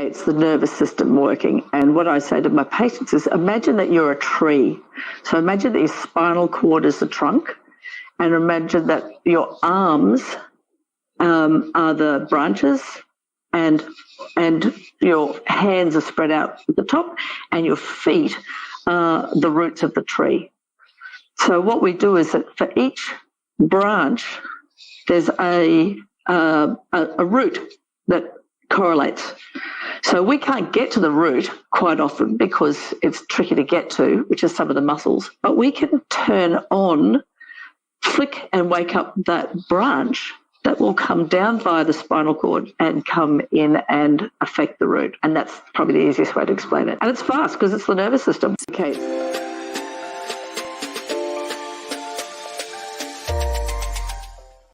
Okay, it's the nervous system working. And what I say to my patients is, imagine that you're a tree. So imagine that your spinal cord is the trunk, and imagine that your arms are the branches, and your hands are spread out at the top, and your feet are the roots of the tree. So what we do is that for each branch, there's a root that correlates. So we can't get to the root quite often because it's tricky to get to, which is some of the muscles, but we can turn on, flick and wake up that branch that will come down via the spinal cord and come in and affect the root. And that's probably the easiest way to explain it. And it's fast because it's the nervous system. Okay.